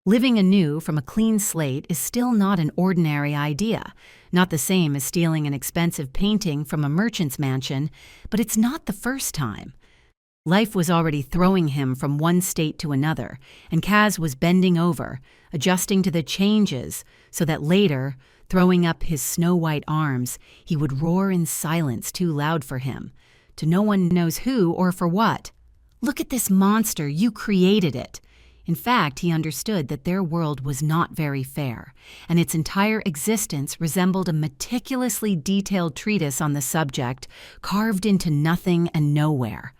Living anew from a clean slate is still not an ordinary idea, not the same as stealing an expensive painting from a merchant's mansion, but it's not the first time. Life was already throwing him from one state to another, and Kaz was bending over, adjusting to the changes so that later, throwing up his snow-white arms, he would roar in silence too loud for him, to no one knows who or for what. "Look at this monster, you created it." In fact, he understood that their world was not very fair, and its entire existence resembled a meticulously detailed treatise on the subject, carved into nothing and nowhere.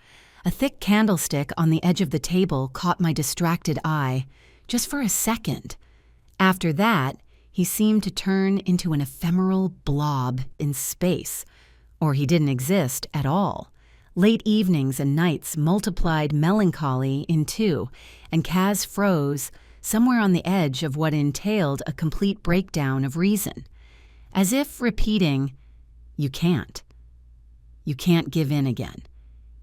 A thick candlestick on the edge of the table caught my distracted eye, just for a second. After that, he seemed to turn into an ephemeral blob in space, or he didn't exist at all. Late evenings and nights multiplied melancholy in two, and Kaz froze somewhere on the edge of what entailed a complete breakdown of reason, as if repeating, "You can't. You can't give in again.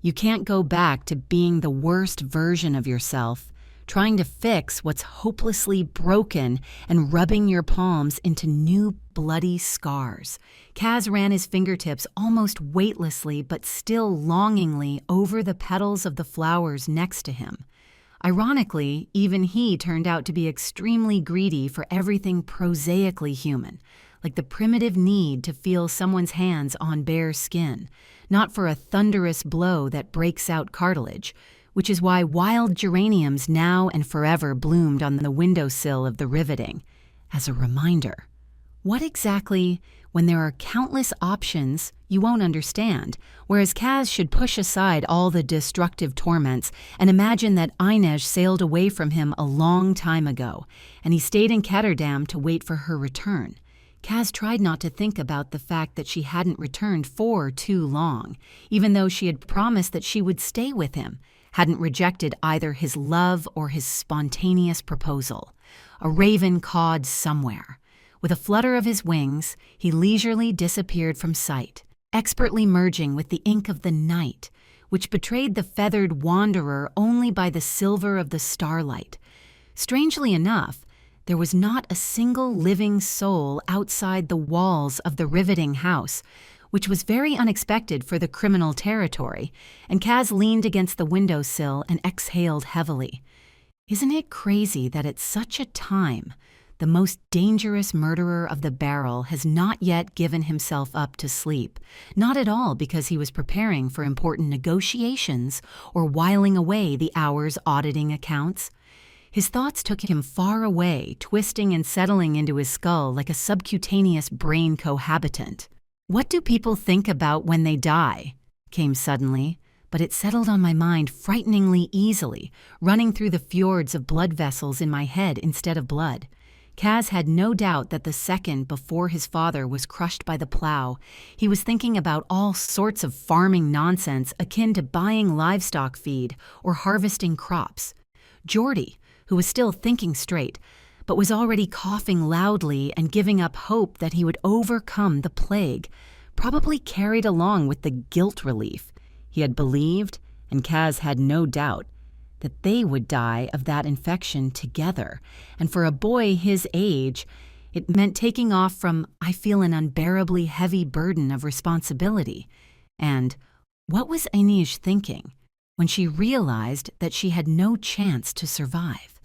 You can't go back to being the worst version of yourself, trying to fix what's hopelessly broken and rubbing your palms into new bloody scars." Kaz ran his fingertips almost weightlessly but still longingly over the petals of the flowers next to him. Ironically, even he turned out to be extremely greedy for everything prosaically human, like the primitive need to feel someone's hands on bare skin, not for a thunderous blow that breaks out cartilage, which is why wild geraniums now and forever bloomed on the windowsill of the riveting, as a reminder. What exactly, when there are countless options, you won't understand, whereas Kaz should push aside all the destructive torments and imagine that Inej sailed away from him a long time ago, and he stayed in Ketterdam to wait for her return. Kaz tried not to think about the fact that she hadn't returned for too long, even though she had promised that she would stay with him, hadn't rejected either his love or his spontaneous proposal. A raven cawed somewhere. With a flutter of his wings, he leisurely disappeared from sight, expertly merging with the ink of the night, which betrayed the feathered wanderer only by the silver of the starlight. Strangely enough, there was not a single living soul outside the walls of the riveting house, which was very unexpected for the criminal territory, and Kaz leaned against the windowsill and exhaled heavily. Isn't it crazy that at such a time, the most dangerous murderer of the barrel has not yet given himself up to sleep, not at all because he was preparing for important negotiations or whiling away the hours auditing accounts? His thoughts took him far away, twisting and settling into his skull like a subcutaneous brain cohabitant. "What do people think about when they die?" came suddenly, but it settled on my mind frighteningly easily, running through the fjords of blood vessels in my head instead of blood. Kaz had no doubt that the second before his father was crushed by the plow, he was thinking about all sorts of farming nonsense akin to buying livestock feed or harvesting crops. Geordie, who was still thinking straight, but was already coughing loudly and giving up hope that he would overcome the plague, probably carried along with the guilt relief. He had believed, and Kaz had no doubt, that they would die of that infection together, and for a boy his age, it meant taking off from "I feel an unbearably heavy burden of responsibility." And what was Inej thinking when she realized that she had no chance to survive?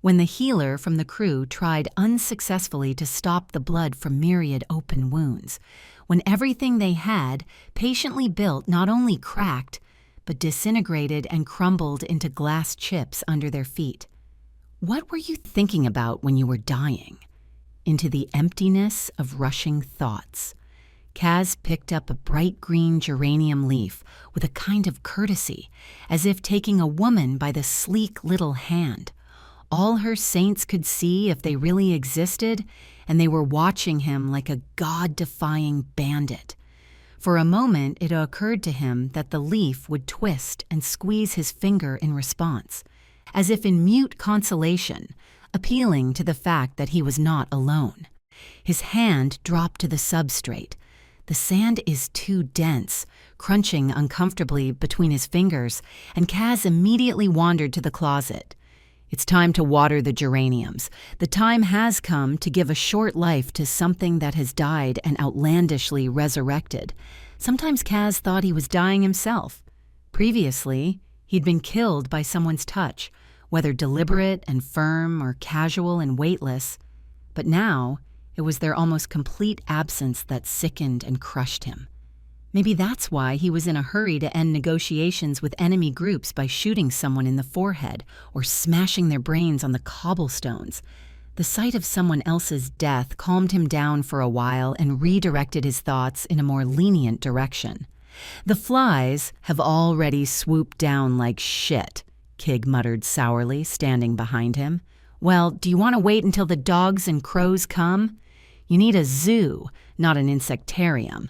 When the healer from the crew tried unsuccessfully to stop the blood from myriad open wounds, when everything they had, patiently built, not only cracked, but disintegrated and crumbled into glass chips under their feet. What were you thinking about when you were dying? Into the emptiness of rushing thoughts, Kaz picked up a bright green geranium leaf with a kind of courtesy, as if taking a woman by the sleek little hand. All her saints could see if they really existed, and they were watching him like a God-defying bandit. For a moment, it occurred to him that the leaf would twist and squeeze his finger in response, as if in mute consolation, appealing to the fact that he was not alone. His hand dropped to the substrate. The sand is too dense, crunching uncomfortably between his fingers, and Kaz immediately wandered to the closet. It's time to water the geraniums. The time has come to give a short life to something that has died and outlandishly resurrected. Sometimes Kaz thought he was dying himself. Previously, he'd been killed by someone's touch, whether deliberate and firm or casual and weightless. But now, it was their almost complete absence that sickened and crushed him. Maybe that's why he was in a hurry to end negotiations with enemy groups by shooting someone in the forehead or smashing their brains on the cobblestones. The sight of someone else's death calmed him down for a while and redirected his thoughts in a more lenient direction. "The flies have already swooped down like shit," Kig muttered sourly, standing behind him. "Well, do you want to wait until the dogs and crows come? You need a zoo, not an insectarium."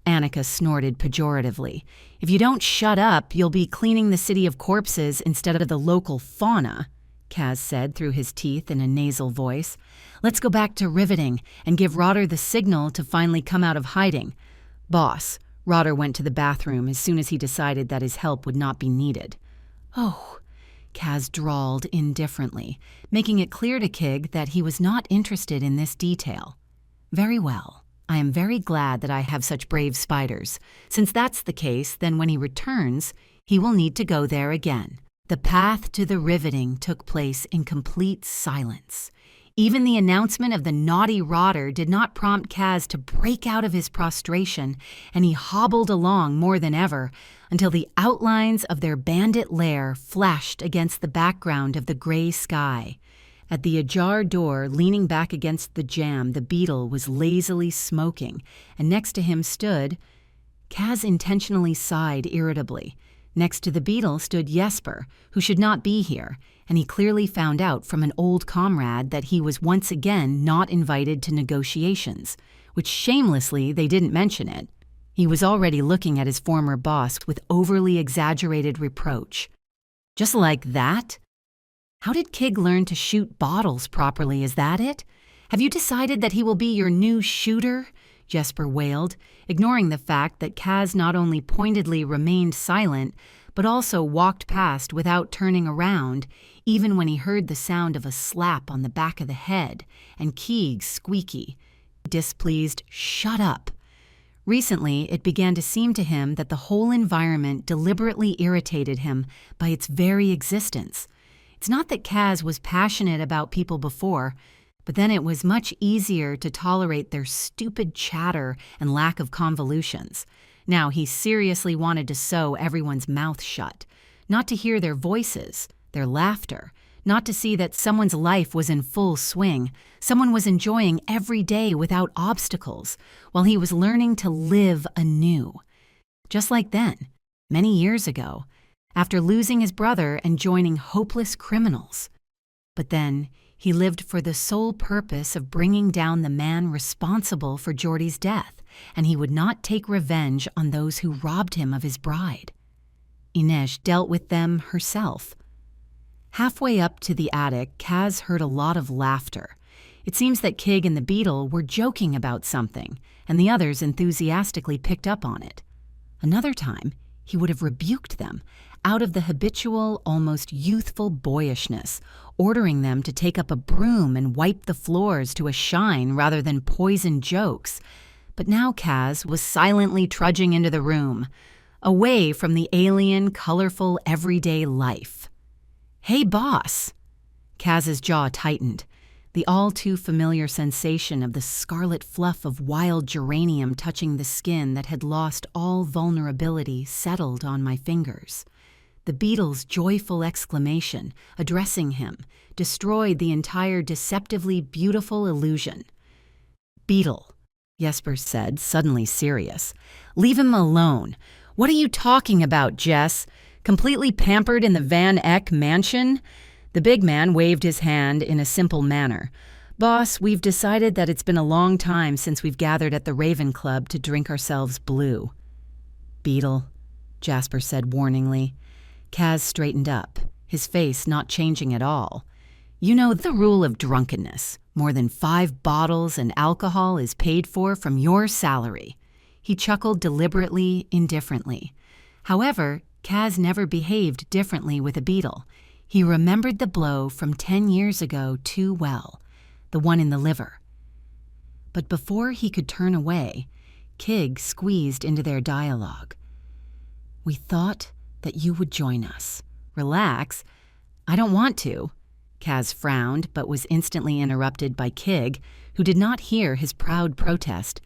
Annika snorted pejoratively. "If you don't shut up, you'll be cleaning the city of corpses instead of the local fauna," Kaz said through his teeth in a nasal voice. "Let's go back to riveting and give Rotter the signal to finally come out of hiding." "Boss," Rotter went to the bathroom as soon as he decided that his help would not be needed. "Oh," Kaz drawled indifferently, making it clear to Kig that he was not interested in this detail. "Very well. I am very glad that I have such brave spiders. Since that's the case, then when he returns, he will need to go there again." The path to the riveting took place in complete silence. Even the announcement of the naughty Rotter did not prompt Kaz to break out of his prostration, and he hobbled along more than ever until the outlines of their bandit lair flashed against the background of the gray sky. At the ajar door, leaning back against the jamb, the beetle was lazily smoking, and next to him stood... Kaz intentionally sighed irritably. Next to the beetle stood Jesper, who should not be here, and he clearly found out from an old comrade that he was once again not invited to negotiations, which shamelessly they didn't mention it. He was already looking at his former boss with overly exaggerated reproach. "Just like that? How did Kig learn to shoot bottles properly, is that it? Have you decided that he will be your new shooter?" Jesper wailed, ignoring the fact that Kaz not only pointedly remained silent, but also walked past without turning around, even when he heard the sound of a slap on the back of the head and Kig's squeaky, displeased "shut up." Recently, it began to seem to him that the whole environment deliberately irritated him by its very existence. It's not that Kaz was passionate about people before, but then it was much easier to tolerate their stupid chatter and lack of convolutions. Now he seriously wanted to sew everyone's mouth shut, not to hear their voices, their laughter, not to see that someone's life was in full swing, someone was enjoying every day without obstacles, while he was learning to live anew. Just like then, many years ago, after losing his brother and joining hopeless criminals. But then, he lived for the sole purpose of bringing down the man responsible for Jordy's death, and he would not take revenge on those who robbed him of his bride. Inej dealt with them herself. Halfway up to the attic, Kaz heard a lot of laughter. It seems that Kig and the beetle were joking about something, and the others enthusiastically picked up on it. Another time, he would have rebuked them, out of the habitual, almost youthful boyishness, ordering them to take up a broom and wipe the floors to a shine rather than poison jokes. But now Kaz was silently trudging into the room, away from the alien, colorful, everyday life. "Hey, boss!" Kaz's jaw tightened. The all-too-familiar sensation of the scarlet fluff of wild geranium touching the skin that had lost all vulnerability settled on my fingers. The beetle's joyful exclamation, addressing him, destroyed the entire deceptively beautiful illusion. "Beetle," Jesper said, suddenly serious. "Leave him alone. What are you talking about, Jess? Completely pampered in the Van Eck mansion?" The big man waved his hand in a simple manner. "Boss, we've decided that it's been a long time since we've gathered at the Raven Club to drink ourselves blue." "Beetle," Jasper said warningly. Kaz straightened up, his face not changing at all. "You know the rule of drunkenness. More than 5 bottles and alcohol is paid for from your salary." He chuckled deliberately, indifferently. However, Kaz never behaved differently with a beetle. He remembered the blow from 10 years ago too well, the one in the liver. But before he could turn away, Kig squeezed into their dialogue. "We thought that you would join us. Relax. I don't want to." Kaz frowned, but was instantly interrupted by Kig, who did not hear his proud protest.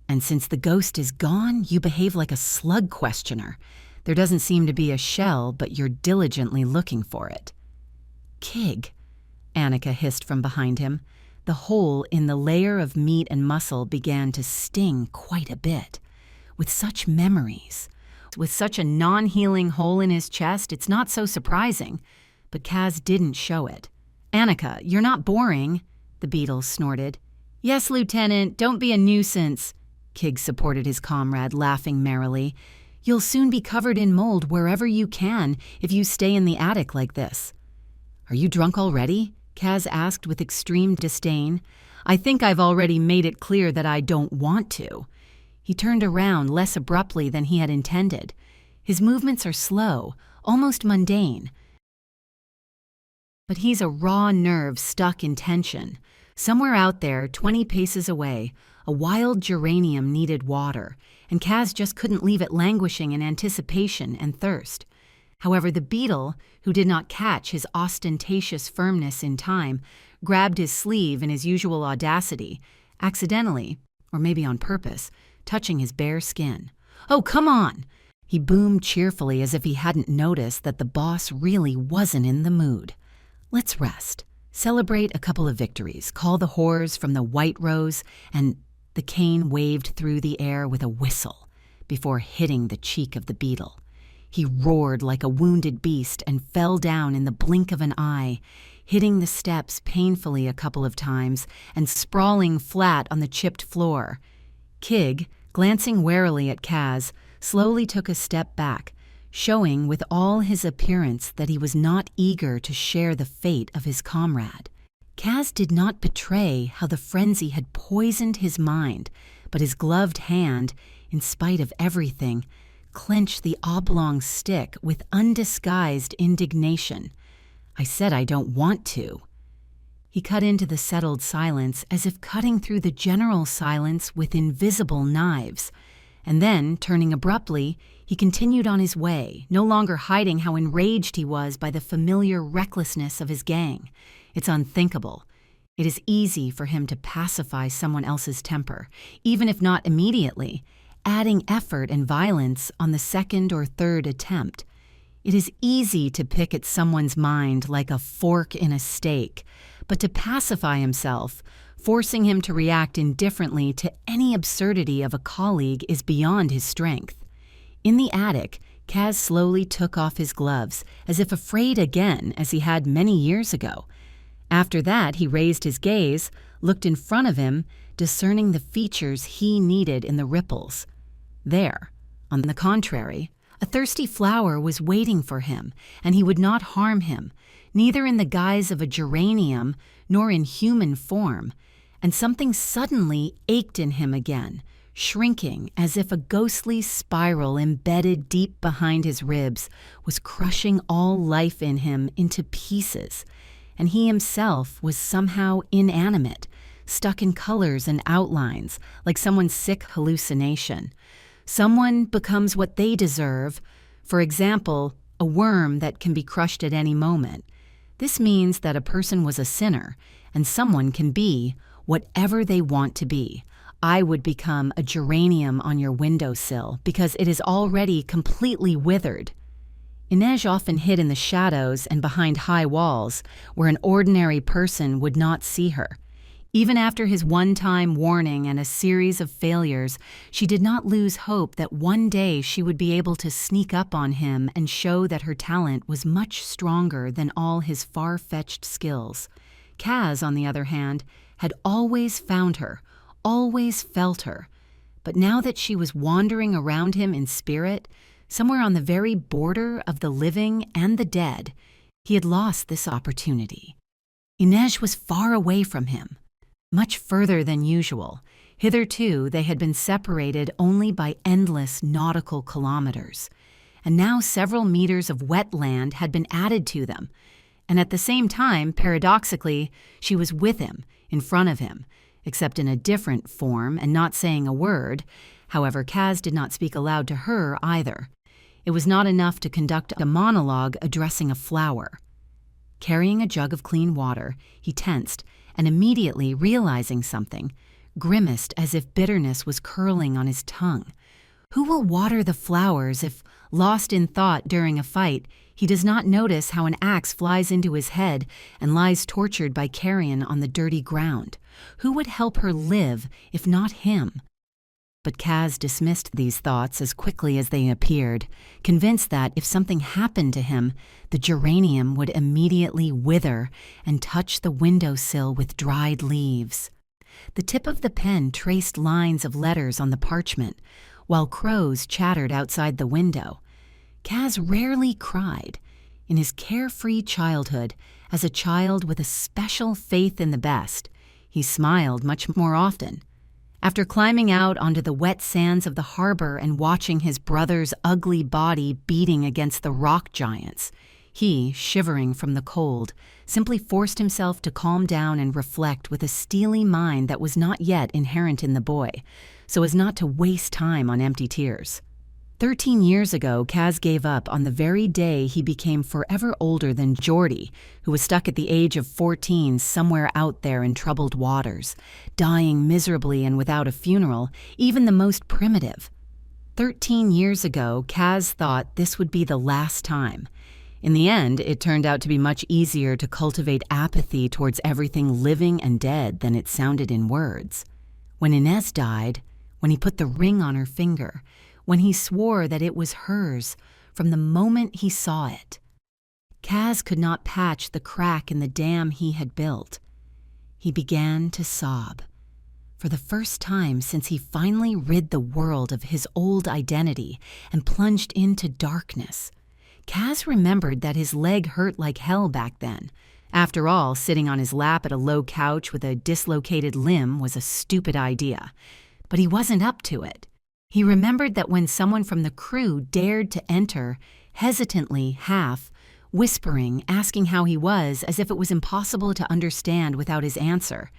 "And since the ghost is gone, you behave like a slug questioner. There doesn't seem to be a shell, but you're diligently looking for it." "Kig," Annika hissed from behind him. The hole in the layer of meat and muscle began to sting quite a bit. With such memories, with such a non-healing hole in his chest, it's not so surprising. But Kaz didn't show it. "Annika, you're not boring," the beetle snorted. "Yes, Lieutenant, don't be a nuisance," Kig supported his comrade, laughing merrily. "You'll soon be covered in mold wherever you can if you stay in the attic like this." "Are you drunk already?" Kaz asked with extreme disdain. "I think I've already made it clear that I don't want to." He turned around less abruptly than he had intended. His movements are slow, almost mundane. But he's a raw nerve stuck in tension. Somewhere out there, 20 paces away, a wild geranium needed water, and Kaz just couldn't leave it languishing in anticipation and thirst. However, the beetle, who did not catch his ostentatious firmness in time, grabbed his sleeve in his usual audacity, accidentally, or maybe on purpose, touching his bare skin. "Oh, come on!" He boomed cheerfully as if he hadn't noticed that the boss really wasn't in the mood. "Let's rest, celebrate a couple of victories, call the whores from the White Rose," and the cane waved through the air with a whistle before hitting the cheek of the beetle. He roared like a wounded beast and fell down in the blink of an eye, hitting the steps painfully a couple of times and sprawling flat on the chipped floor. Kig, glancing warily at Kaz, slowly took a step back, showing with all his appearance that he was not eager to share the fate of his comrade. Kaz did not betray how the frenzy had poisoned his mind, but his gloved hand, in spite of everything, clenched the oblong stick with undisguised indignation. "I said I don't want to." He cut into the settled silence as if cutting through the general silence with invisible knives. And then, turning abruptly, he continued on his way, no longer hiding how enraged he was by the familiar recklessness of his gang. It's unthinkable. It is easy for him to pacify someone else's temper, even if not immediately, adding effort and violence on the second or third attempt. It is easy to pick at someone's mind like a fork in a steak, but to pacify himself, forcing him to react indifferently to any absurdity of a colleague, is beyond his strength. In the attic, Kaz slowly took off his gloves, as if afraid again, as he had many years ago. After that, he raised his gaze, looked in front of him, discerning the features he needed in the ripples. There, on the contrary, a thirsty flower was waiting for him, and he would not harm him, neither in the guise of a geranium nor in human form, and something suddenly ached in him again, shrinking as if a ghostly spiral embedded deep behind his ribs was crushing all life in him into pieces, and he himself was somehow inanimate, stuck in colors and outlines, like someone's sick hallucination. Someone becomes what they deserve, for example, a worm that can be crushed at any moment. This means that a person was a sinner, and someone can be whatever they want to be. I would become a geranium on your windowsill because it is already completely withered. Inej often hid in the shadows and behind high walls, where an ordinary person would not see her. Even after his one-time warning and a series of failures, she did not lose hope that one day she would be able to sneak up on him and show that her talent was much stronger than all his far-fetched skills. Kaz, on the other hand, had always found her, always felt her. But now that she was wandering around him in spirit, somewhere on the very border of the living and the dead, he had lost this opportunity. Inej was far away from him, much further than usual. Hitherto, they had been separated only by endless nautical kilometers. and now several meters of wetland had been added to them. And at the same time, paradoxically, she was with him, in front of him, except in a different form and not saying a word. However, Kaz did not speak aloud to her either. It was not enough to conduct a monologue addressing a flower. Carrying a jug of clean water, he tensed, and immediately realizing something, grimaced as if bitterness was curling on his tongue. Who will water the flowers if, lost in thought during a fight, he does not notice how an axe flies into his head and lies tortured by carrion on the dirty ground? Who would help her live if not him? But Kaz dismissed these thoughts as quickly as they appeared, convinced that if something happened to him, the geranium would immediately wither and touch the windowsill with dried leaves. The tip of the pen traced lines of letters on the parchment, while crows chattered outside the window. Kaz rarely cried. In his carefree childhood, as a child with a special faith in the best, he smiled much more often. After climbing out onto the wet sands of the harbor and watching his brother's ugly body beating against the rock giants, he, shivering from the cold, simply forced himself to calm down and reflect with a steely mind that was not yet inherent in the boy, so as not to waste time on empty tears. 13 years ago, Kaz gave up on the very day he became forever older than Geordie, who was stuck at the age of 14 somewhere out there in troubled waters, dying miserably and without a funeral, even the most primitive. 13 years ago, Kaz thought this would be the last time. In the end, it turned out to be much easier to cultivate apathy towards everything living and dead than it sounded in words. When Inez died, when he put the ring on her finger, when he swore that it was hers from the moment he saw it, Kaz could not patch the crack in the dam he had built. He began to sob. For the first time since he finally rid the world of his old identity and plunged into darkness, Kaz remembered that his leg hurt like hell back then. After all, sitting on his lap at a low couch with a dislocated limb was a stupid idea. But he wasn't up to it. He remembered that when someone from the crew dared to enter, hesitantly, half, whispering, asking how he was as if it was impossible to understand without his answer,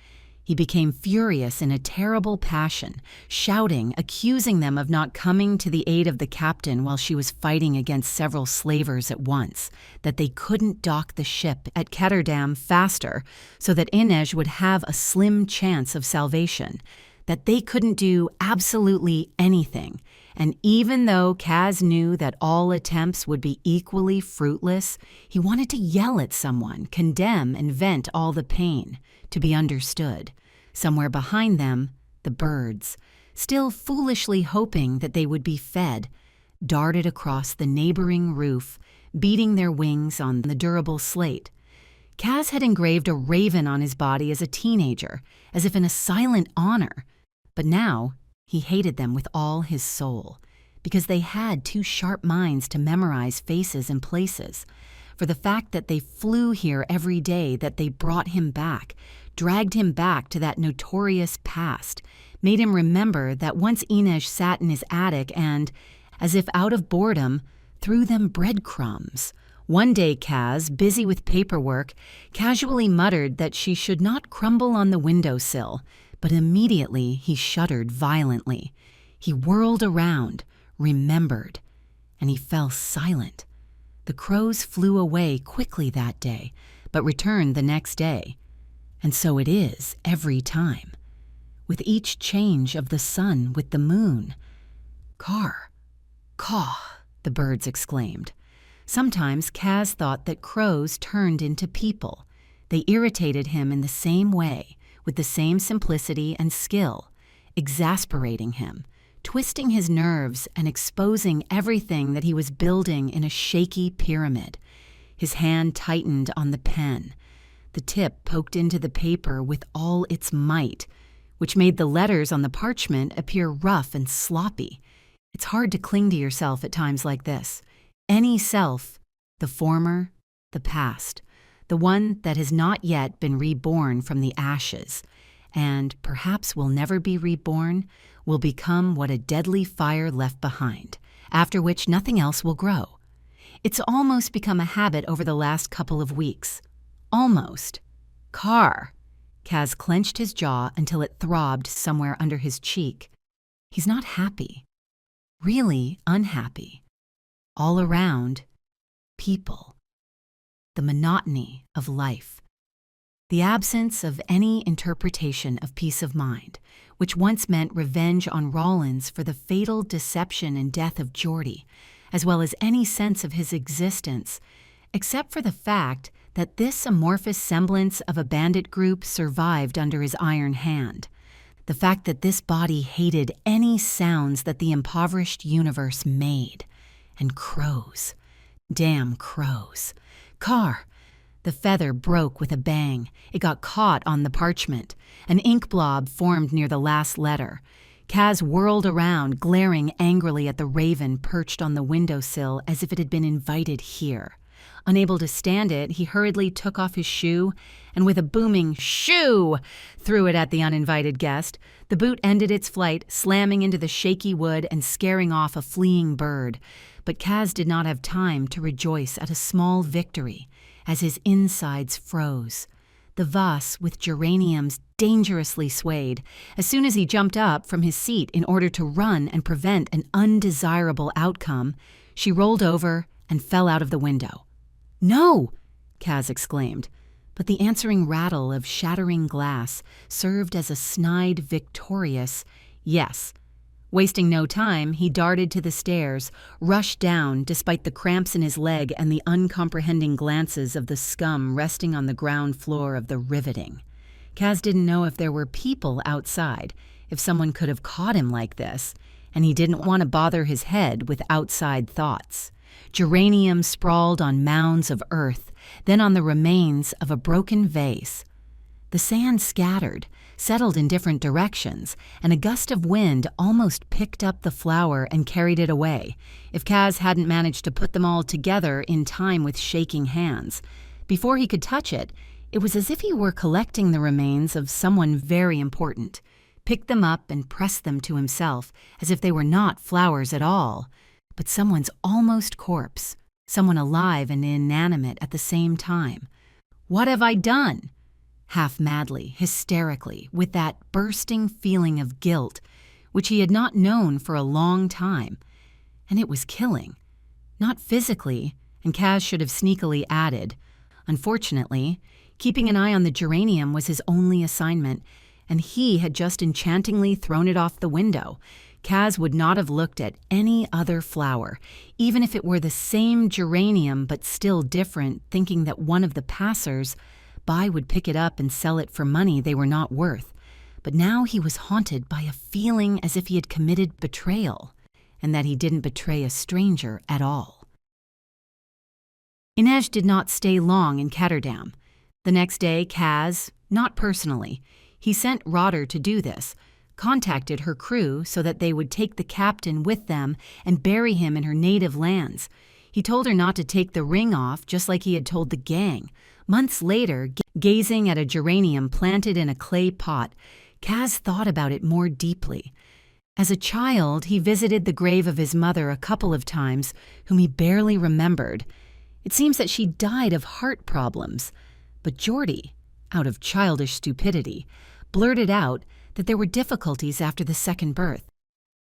he became furious in a terrible passion, shouting, accusing them of not coming to the aid of the captain while she was fighting against several slavers at once, that they couldn't dock the ship at Ketterdam faster so that Inej would have a slim chance of salvation, that they couldn't do absolutely anything. And even though Kaz knew that all attempts would be equally fruitless, he wanted to yell at someone, condemn and vent all the pain, to be understood. Somewhere behind them, the birds, still foolishly hoping that they would be fed, darted across the neighboring roof, beating their wings on the durable slate. Kaz had engraved a raven on his body as a teenager, as if in a silent honor. But now, he hated them with all his soul, because they had too sharp minds to memorize faces and places. For the fact that they flew here every day, that they brought him back, dragged him back to that notorious past, made him remember that once Inej sat in his attic and, as if out of boredom, threw them breadcrumbs. One day Kaz, busy with paperwork, casually muttered that she should not crumble on the windowsill, but immediately he shuddered violently. He whirled around, remembered, and he fell silent. The crows flew away quickly that day, but returned the next day. And so it is every time, with each change of the sun with the moon. Caw, caw, the birds exclaimed. Sometimes Kaz thought that crows turned into people. They irritated him in the same way, with the same simplicity and skill, exasperating him, twisting his nerves and exposing everything that he was building in a shaky pyramid. His hand tightened on the pen. The tip poked into the paper with all its might, which made the letters on the parchment appear rough and sloppy. It's hard to cling to yourself at times like this. Any self, the former, the past, the one that has not yet been reborn from the ashes, and perhaps will never be reborn, will become what a deadly fire left behind, after which nothing else will grow. It's almost become a habit over the last couple of weeks. Almost. Car. Kaz clenched his jaw until it throbbed somewhere under his cheek. He's not happy. Really unhappy. All around, people. The monotony of life. The absence of any interpretation of peace of mind, which once meant revenge on Rollins for the fatal deception and death of Geordie, as well as any sense of his existence, except for the fact that this amorphous semblance of a bandit group survived under his iron hand. The fact that this body hated any sounds that the impoverished universe made. And crows. Damn crows. Car. The feather broke with a bang. It got caught on the parchment. An ink blob formed near the last letter. Kaz whirled around, glaring angrily at the raven perched on the windowsill as if it had been invited here. Unable to stand it, he hurriedly took off his shoe and with a booming shoo threw it at the uninvited guest. The boot ended its flight, slamming into the shaky wood and scaring off a fleeing bird. But Kaz did not have time to rejoice at a small victory as his insides froze. The vase with geraniums dangerously swayed. As soon as he jumped up from his seat in order to run and prevent an undesirable outcome, she rolled over and fell out of the window. "No!" Kaz exclaimed, but the answering rattle of shattering glass served as a snide, victorious yes. Wasting no time, he darted to the stairs, rushed down despite the cramps in his leg and the uncomprehending glances of the scum resting on the ground floor of the riveting. Kaz didn't know if there were people outside, if someone could have caught him like this, and he didn't want to bother his head with outside thoughts. Geraniums sprawled on mounds of earth, then on the remains of a broken vase. The sand scattered, settled in different directions, and a gust of wind almost picked up the flower and carried it away, if Kaz hadn't managed to put them all together in time with shaking hands. Before he could touch it, it was as if he were collecting the remains of someone very important, picked them up and pressed them to himself, as if they were not flowers at all, but someone's almost corpse, someone alive and inanimate at the same time. "What have I done?" Half madly, hysterically, with that bursting feeling of guilt, which he had not known for a long time. And it was killing. Not physically, and Kaz should have sneakily added. Unfortunately, keeping an eye on the geranium was his only assignment, and he had just enchantingly thrown it off the window. Kaz would not have looked at any other flower, even if it were the same geranium but still different, thinking that one of the passers-by would pick it up and sell it for money they were not worth. But now he was haunted by a feeling as if he had committed betrayal, and that he didn't betray a stranger at all. Inej did not stay long in Ketterdam. The next day, Kaz, not personally, he sent Rotter to do this, contacted her crew so that they would take the captain with them and bury him in her native lands. He told her not to take the ring off, just like he had told the gang. Months later, gazing at a geranium planted in a clay pot, Kaz thought about it more deeply. As a child, he visited the grave of his mother a couple of times, whom he barely remembered. It seems that she died of heart problems. But Geordie, out of childish stupidity, blurted out that there were difficulties after the second birth.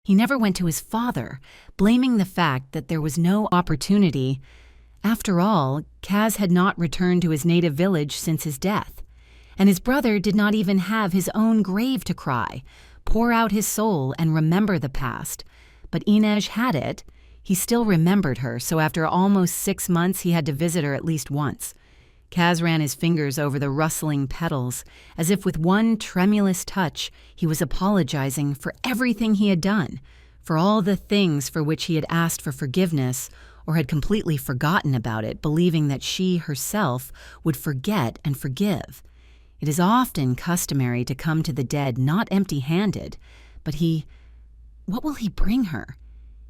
He never went to his father, blaming the fact that there was no opportunity. After all, Kaz had not returned to his native village since his death, and his brother did not even have his own grave to cry, pour out his soul and remember the past. But Inej had it. He still remembered her, so after almost 6 months he had to visit her at least once. Kaz ran his fingers over the rustling petals, as if with one tremulous touch he was apologizing for everything he had done, for all the things for which he had asked for forgiveness, or had completely forgotten about it, believing that she herself would forget and forgive. It is often customary to come to the dead not empty-handed, but what will he bring her?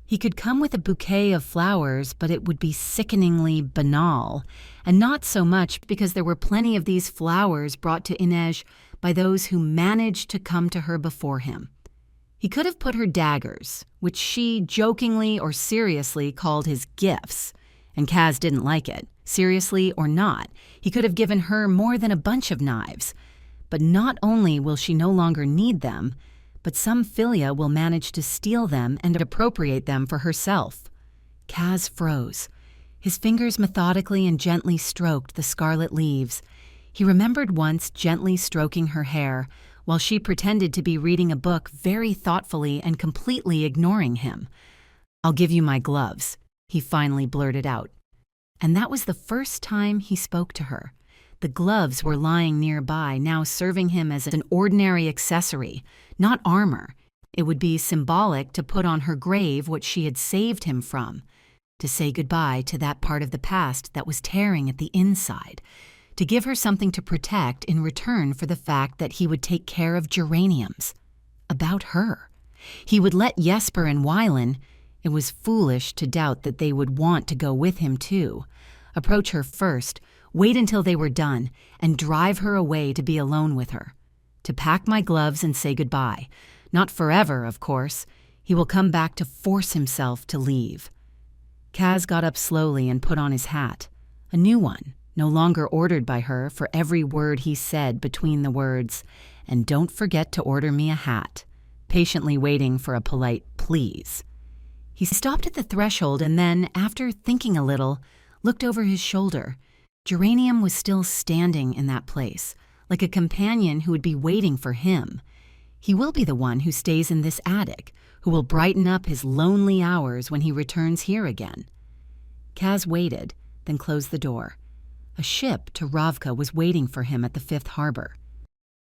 He could come with a bouquet of flowers, but it would be sickeningly banal, and not so much because there were plenty of these flowers brought to Inej by those who managed to come to her before him. He could have put her daggers, which she jokingly or seriously called his gifts, and Kaz didn't like it. Seriously or not, he could have given her more than a bunch of knives. But not only will she no longer need them, but some Philia will manage to steal them and appropriate them for herself. Kaz froze. His fingers methodically and gently stroked the scarlet leaves. He remembered once gently stroking her hair, while she pretended to be reading a book very thoughtfully and completely ignoring him. "I'll give you my gloves," he finally blurted out. And that was the first time he spoke to her. The gloves were lying nearby, now serving him as an ordinary accessory, not armor. It would be symbolic to put on her grave what she had saved him from, to say goodbye to that part of the past that was tearing at the inside, to give her something to protect in return for the fact that he would take care of geraniums. About her. He would let Jesper and Wylan, it was foolish to doubt that they would want to go with him too, approach her first, wait until they were done, and drive her away to be alone with her. To pack my gloves and say goodbye. Not forever, of course. He will come back to force himself to leave. Kaz got up slowly and put on his hat. A new one, no longer ordered by her for every word he said between the words, "And don't forget to order me a hat," patiently waiting for a polite "please." He stopped at the threshold and then, after thinking a little, looked over his shoulder. Geranium was still standing in that place, like a companion who would be waiting for him. He will be the one who stays in this attic, who will brighten up his lonely hours when he returns here again. Kaz waited, then closed the door. A ship to Ravka was waiting for him at the 5th Harbor.